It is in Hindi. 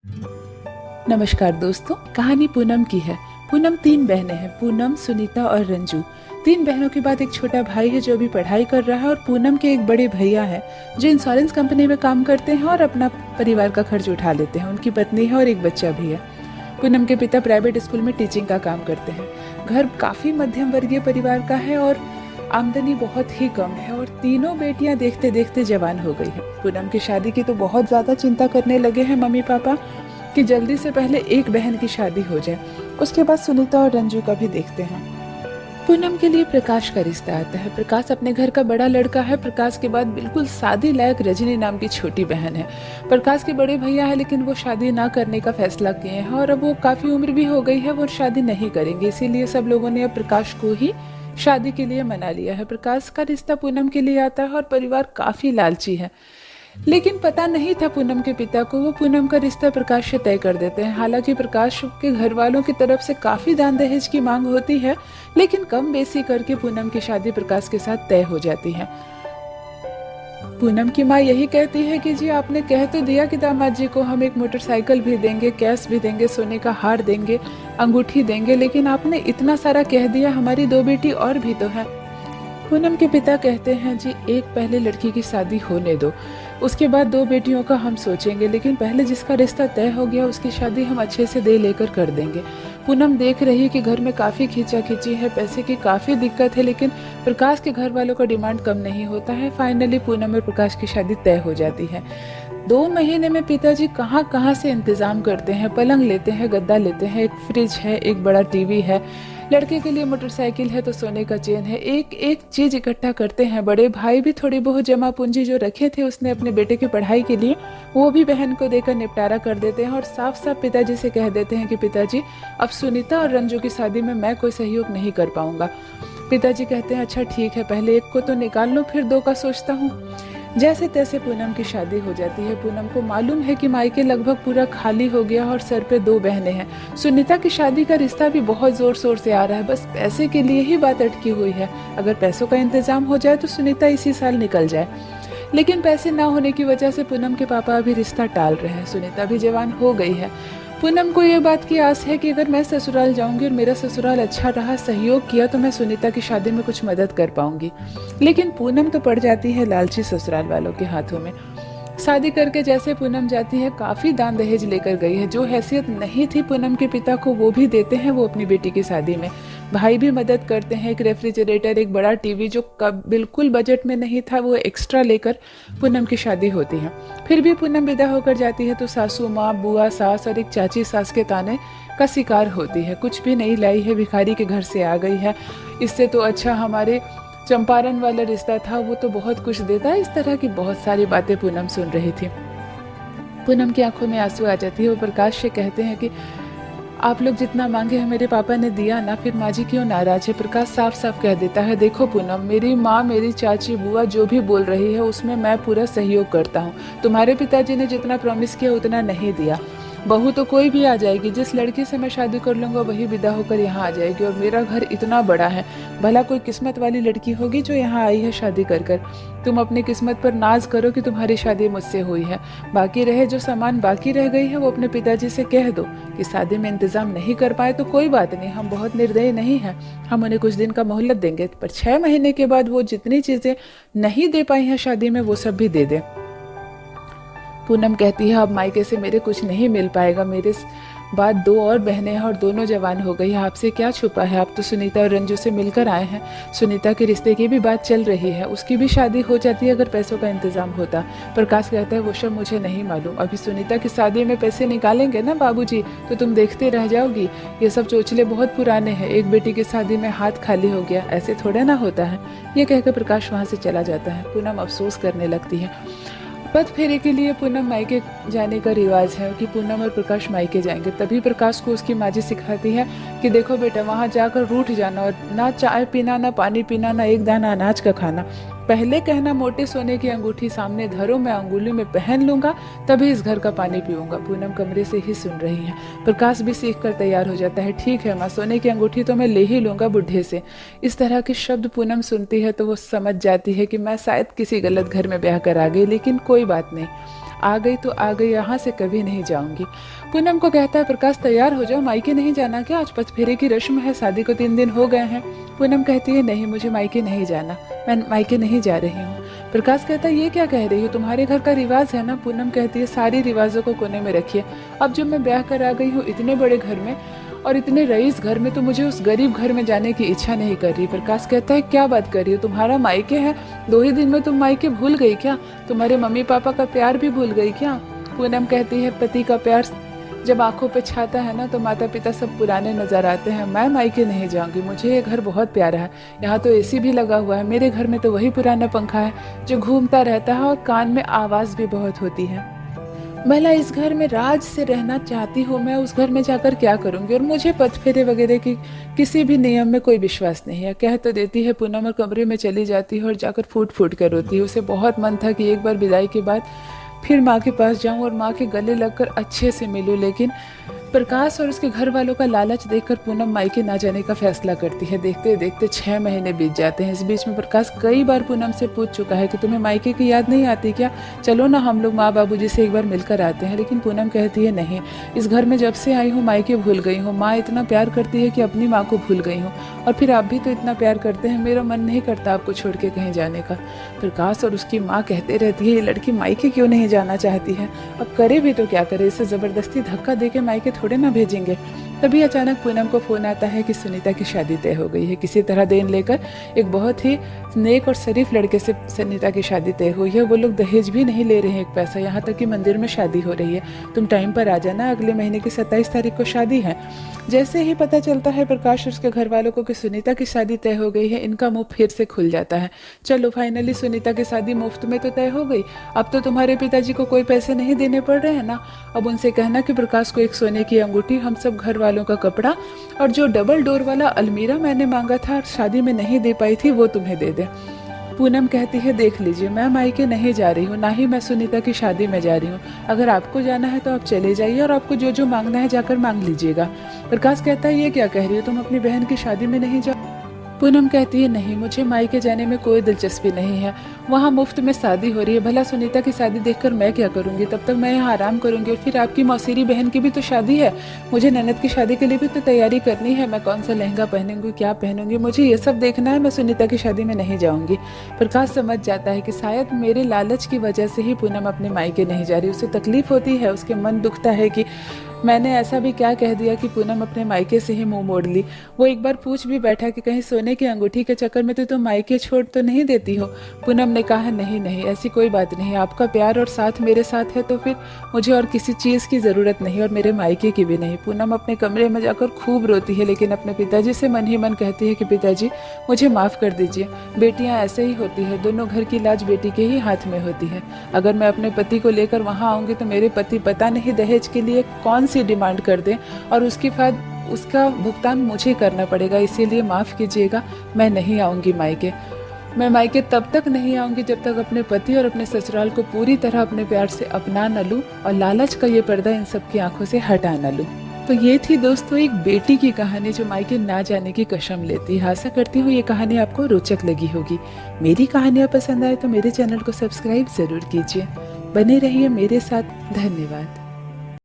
नमस्कार दोस्तों, कहानी पूनम की है। पूनम 3 बहनें हैं, पूनम, सुनीता और रंजू। 3 बहनों के बाद एक छोटा भाई है जो अभी पढ़ाई कर रहा है, और पूनम के एक बड़े भैया हैं जो इंश्योरेंस कंपनी में काम करते हैं और अपना परिवार का खर्च उठा लेते हैं। उनकी पत्नी है और एक बच्चा भी है। पूनम के पिता प्राइवेट स्कूल में टीचिंग का काम करते हैं। घर काफ़ी मध्यम वर्गीय परिवार का है और आमदनी बहुत ही कम है, और तीनों बेटियां देखते देखते जवान हो गई है। पूनम की शादी की तो बहुत ज़्यादा चिंता करने लगे हैं मम्मी पापा कि जल्दी से पहले एक बहन की शादी हो जाए, उसके बाद सुनीता और रंजू का भी देखते हैं। पूनम के लिए प्रकाश का रिश्ता आता है। प्रकाश अपने घर का बड़ा लड़का है। प्रकाश के बाद बिल्कुल शादी लायक रजनी नाम की छोटी बहन है। प्रकाश के बड़े भैया है, लेकिन वो शादी ना करने का फैसला किए हैं, और अब वो काफ़ी उम्र भी हो गई है, वो शादी नहीं करेंगे। इसीलिए सब लोगों ने अब प्रकाश को ही शादी के लिए मना लिया है। प्रकाश का रिश्ता पूनम के लिए आता है, और परिवार काफ़ी लालची है, लेकिन पता नहीं था पूनम के पिता को। वो पूनम का रिश्ता प्रकाश से तय कर देते हैं। हालांकि प्रकाश के घर वालों की तरफ से काफी दान दहेज की मांग होती है, लेकिन कम बेसी करके पूनम की शादी प्रकाश के साथ तय हो जाती है। पूनम की माँ यही कहती है कि जी आपने कह तो दिया कि दामाद जी को हम एक मोटरसाइकिल भी देंगे, कैश भी देंगे, सोने का हार देंगे, अंगूठी देंगे, लेकिन आपने इतना सारा कह दिया, हमारी 2 बेटी और भी तो है। पूनम के पिता कहते हैं जी एक पहले लड़की की शादी होने दो, उसके बाद 2 बेटियों का हम सोचेंगे, लेकिन पहले जिसका रिश्ता तय हो गया उसकी शादी हम अच्छे से दे लेकर कर देंगे। पूनम देख रही है कि घर में काफ़ी खींचाखींची है, पैसे की काफ़ी दिक्कत है, लेकिन प्रकाश के घर वालों का डिमांड कम नहीं होता है। फाइनली पूनम और प्रकाश की शादी तय हो जाती है। 2 महीने में पिताजी कहाँ कहाँ से इंतज़ाम करते हैं। पलंग लेते हैं, गद्दा लेते हैं, एक फ्रिज है, एक बड़ा टीवी है, लड़के के लिए मोटरसाइकिल है तो सोने का चेन है, एक एक चीज इकट्ठा करते हैं। बड़े भाई भी थोड़ी बहुत जमा पूंजी जो रखे थे उसने अपने बेटे की पढ़ाई के लिए, वो भी बहन को देकर निपटारा कर देते हैं, और साफ साफ पिताजी से कह देते हैं कि पिताजी अब सुनीता और रंजू की शादी में मैं कोई सहयोग नहीं कर पाऊंगा। पिताजी कहते हैं अच्छा ठीक है, पहले एक को तो निकाल लो, फिर 2 का सोचता हूँ। जैसे तैसे पूनम की शादी हो जाती है। पूनम को मालूम है कि मायके लगभग पूरा खाली हो गया और सर पे 2 बहनें हैं। सुनीता की शादी का रिश्ता भी बहुत जोर शोर से आ रहा है, बस पैसे के लिए ही बात अटकी हुई है। अगर पैसों का इंतजाम हो जाए तो सुनीता इसी साल निकल जाए, लेकिन पैसे ना होने की वजह से पूनम के पापा अभी रिश्ता टाल रहे हैं। सुनीता भी जवान हो गई है। पूनम को ये बात की आस है कि अगर मैं ससुराल जाऊंगी और मेरा ससुराल अच्छा रहा, सहयोग किया, तो मैं सुनीता की शादी में कुछ मदद कर पाऊंगी। लेकिन पूनम तो पड़ जाती है लालची ससुराल वालों के हाथों में। शादी करके जैसे पूनम जाती है, काफी दान दहेज लेकर गई है। जो हैसियत नहीं थी पूनम के पिता को वो भी देते हैं वो अपनी बेटी की शादी में। भाई भी मदद करते हैं, एक रेफ्रिजरेटर, एक बड़ा टीवी जो कब बिल्कुल बजट में नहीं था वो एक्स्ट्रा लेकर पूनम की शादी होती है। फिर भी पूनम विदा होकर जाती है तो सासू माँ, बुआ, सास और एक चाची सास के ताने का शिकार होती है। कुछ भी नहीं लाई है, भिखारी के घर से आ गई है, इससे तो अच्छा हमारे चंपारण वाला रिश्ता था, वो तो बहुत कुछ देता है। इस तरह की बहुत सारी बातें पूनम सुन रही थी। पूनम की आंखों में आंसू आ जाती है। वो प्रकाश से कहते हैं कि आप लोग जितना मांगे हैं मेरे पापा ने दिया ना, फिर माँ जी क्यों नाराज है। प्रकाश साफ साफ कह देता है देखो पूनम, मेरी माँ, मेरी चाची, बुआ जो भी बोल रही है उसमें मैं पूरा सहयोग करता हूँ। तुम्हारे पिताजी ने जितना प्रॉमिस किया उतना नहीं दिया। बहू तो कोई भी आ जाएगी, जिस लड़की से मैं शादी कर लूँगा वही विदा होकर यहाँ आ जाएगी, और मेरा घर इतना बड़ा है, भला कोई किस्मत वाली लड़की होगी जो यहाँ आई है शादी कर कर। तुम अपनी किस्मत पर नाज करो कि तुम्हारी शादी मुझसे हुई है। बाकी रहे जो सामान बाकी रह गई है वो अपने पिताजी से कह दो कि शादी में इंतजाम नहीं कर पाए तो कोई बात नहीं, हम बहुत निर्दयी नहीं हैं, हम उन्हें कुछ दिन का मोहलत देंगे, पर 6 महीने के बाद वो जितनी चीज़ें नहीं दे पाई हैं शादी में वो सब भी दे दें। पूनम कहती है अब मायके से मेरे कुछ नहीं मिल पाएगा, मेरे बाद 2 और बहनें हैं और दोनों जवान हो गई है, आपसे क्या छुपा है। आप तो सुनीता और रंजू से मिलकर आए हैं। सुनीता के रिश्ते की भी बात चल रही है, उसकी भी शादी हो जाती है अगर पैसों का इंतजाम होता। प्रकाश कहता है वो सब मुझे नहीं मालूम, अभी सुनीता की शादी में पैसे निकालेंगे ना बाबूजी तो तुम देखते रह जाओगी। ये सब चोचले बहुत पुराने हैं, एक बेटी की शादी में हाथ खाली हो गया, ऐसे थोड़ा ना होता है। ये कहकर प्रकाश वहाँ से चला जाता है। पूनम अफसोस करने लगती है। पद फेरे के लिए पूनम मायके जाने का रिवाज है कि पूनम और प्रकाश मायके जाएंगे। तभी प्रकाश को उसकी माँ जी सिखाती है कि देखो बेटा, वहाँ जाकर रूठ जाना, और ना चाय पीना, ना पानी पीना, ना एक दाना अनाज का खाना। पहले कहना मोटे सोने की अंगूठी सामने धरो, मैं अंगुली में पहन लूंगा, तभी इस घर का पानी पीऊंगा। पूनम कमरे से ही सुन रही है। प्रकाश भी सीख कर तैयार हो जाता है। ठीक है माँ, सोने की अंगूठी तो मैं ले ही लूंगा बुढ़े से। इस तरह के शब्द पूनम सुनती है तो वो समझ जाती है कि मैं शायद किसी गलत घर में ब्याह कर आ गई, लेकिन कोई बात नहीं, आ गई तो आ गई, यहाँ से कभी नहीं जाऊंगी। पूनम को कहता है प्रकाश तैयार हो जाओ, मायके नहीं जाना क्या? आज पचफेरे की रस्म है, शादी को 3 दिन हो गए हैं। पूनम कहती है नहीं, मुझे मायके नहीं जाना, मैं मायके नहीं जा रही हूँ। प्रकाश कहता है ये क्या कह रही हो, तुम्हारे घर का रिवाज है ना। पूनम कहती है सारी रिवाजों को कोने में रखिए, अब जब मैं ब्याह कर आ गई हूँ इतने बड़े घर में और इतने रईस घर में, तो मुझे उस गरीब घर में जाने की इच्छा नहीं कर रही। प्रकाश कहता है क्या बात कर रही हो, तुम्हारा मायके है, 2 ही दिन में तुम मायके भूल गई क्या? तुम्हारे मम्मी पापा का प्यार भी भूल गई क्या? पूनम कहती है पति का प्यार जब आंखों पे छाता है ना तो माता पिता सब पुराने नजर आते हैं। मैं मायके नहीं जाऊंगी, मुझे ये घर बहुत प्यारा है, यहाँ तो एसी भी लगा हुआ है, मेरे घर में तो वही पुराना पंखा है जो घूमता रहता है और कान में आवाज भी बहुत होती है। भला इस घर में राज से रहना चाहती हूँ, मैं उस घर में जाकर क्या करूंगी? और मुझे पचफेरे वगैरह की किसी भी नियम में कोई विश्वास नहीं है। कह तो देती है पूनम और कमरे में चली जाती है और जाकर फूट फूट कर रोती है। उसे बहुत मन था कि एक बार विदाई के बाद फिर माँ के पास जाऊं और माँ के गले लगकर अच्छे से मिलूं, लेकिन प्रकाश और उसके घर वालों का लालच देखकर पूनम मायके ना जाने का फैसला करती है। देखते देखते 6 महीने बीत जाते हैं। इस बीच में प्रकाश कई बार पूनम से पूछ चुका है कि तुम्हें मायके की याद नहीं आती क्या, चलो ना हम लोग माँ बाबूजी से एक बार मिलकर आते हैं। लेकिन पूनम कहती है नहीं, इस घर में जब से आई हूँ मायके भूल गई हूँ, माँ इतना प्यार करती है कि अपनी माँ को भूल गई हूँ, और फिर आप भी तो इतना प्यार करते हैं, मेरा मन नहीं करता आपको छोड़ के कहीं जाने का। प्रकाश और उसकी माँ कहते रहती है ये लड़की मायके क्यों नहीं जाना चाहती है, अब करे भी तो क्या करे, इसे जबरदस्ती धक्का दे के मायके थोड़े ना भेजेंगे। तभी अचानक पूनम को फोन आता है कि सुनीता की शादी तय हो गई है। किसी तरह देन लेकर एक बहुत ही नेक और शरीफ लड़के से सुनीता की शादी तय हुई है। वो लोग दहेज भी नहीं ले रहे हैं एक पैसा, यहाँ तक कि मंदिर में शादी हो रही है। तुम टाइम पर आ जाना, अगले महीने की 27 तारीख को शादी है। जैसे ही पता चलता है प्रकाश और उसके घर वालों को कि सुनीता की शादी तय हो गई है, इनका मुंह फिर से खुल जाता है। चलो फाइनली सुनीता की शादी मुफ्त में तो तय हो गई, अब तो तुम्हारे पिताजी को कोई पैसे नहीं देने पड़ रहे हैं ना। अब उनसे कहना कि प्रकाश को एक सोने की अंगूठी, हम सब घर वालों का कपड़ा और जो डबल डोर वाला अलमीरा मैंने मांगा था और शादी में नहीं दे पाई थी वो तुम्हें दे दे। पूनम कहती है देख लीजिए, मैं मायके नहीं जा रही हूँ, ना ही मैं सुनीता की शादी में जा रही हूँ। अगर आपको जाना है तो आप चले जाइए और आपको जो जो मांगना है जाकर मांग लीजिएगा। प्रकाश कहता है ये क्या कह रही हो, तुम अपनी बहन की शादी में नहीं जा? पूनम कहती है नहीं, मुझे मायके जाने में कोई दिलचस्पी नहीं है, वहाँ मुफ्त में शादी हो रही है, भला सुनीता की शादी देखकर मैं क्या करूँगी, तब तक मैं यहाँ आराम करूँगी। और फिर आपकी मौसीरी बहन की भी तो शादी है, मुझे ननद की शादी के लिए भी तो तैयारी करनी है, मैं कौन सा लहंगा पहनूंगी, क्या पहनूंगी, मुझे ये सब देखना है, मैं सुनीता की शादी में नहीं जाऊँगी। प्रकाश समझ जाता है कि शायद मेरे लालच की वजह से ही पूनम अपने मायके नहीं जा रही। उसे तकलीफ होती है, उसके मन दुखता है कि मैंने ऐसा भी क्या कह दिया कि पूनम अपने मायके से ही मुंह मोड़ ली। वो एक बार पूछ भी बैठा कि कहीं सोने की अंगूठी के चक्कर में तो तुम मायके छोड़ तो नहीं देती हो। पूनम ने कहा नहीं नहीं, ऐसी कोई बात नहीं, आपका प्यार और साथ मेरे साथ है तो फिर मुझे और किसी चीज़ की ज़रूरत नहीं, और मेरे मायके की भी नहीं। पूनम अपने कमरे में जाकर खूब रोती है, लेकिन अपने पिताजी से मन ही मन कहती है कि पिताजी मुझे माफ़ कर दीजिए, बेटियाँ ऐसे ही होती है, दोनों घर की लाज बेटी के ही हाथ में होती है। अगर मैं अपने पति को लेकर वहाँ आऊँगी तो मेरे पति पता नहीं दहेज के लिए कौन सी डिमांड कर दें और उसके बाद उसका भुगतान मुझे करना पड़ेगा, इसीलिए माफ़ कीजिएगा, मैं नहीं आऊँगी मायके। मैं मायके तब तक नहीं आऊँगी जब तक अपने पति और अपने ससुराल को पूरी तरह अपने प्यार से अपना न लूँ और लालच का ये पर्दा इन सब की आंखों से हटा न लूँ। तो ये थी दोस्तों एक बेटी की कहानी जो मायके ना जाने की कसम लेती है। आशा करती हूँ ये कहानी आपको रोचक लगी होगी। मेरी कहानियाँ पसंद आए तो मेरे चैनल को सब्सक्राइब ज़रूर कीजिए। बने रहिए मेरे साथ। धन्यवाद।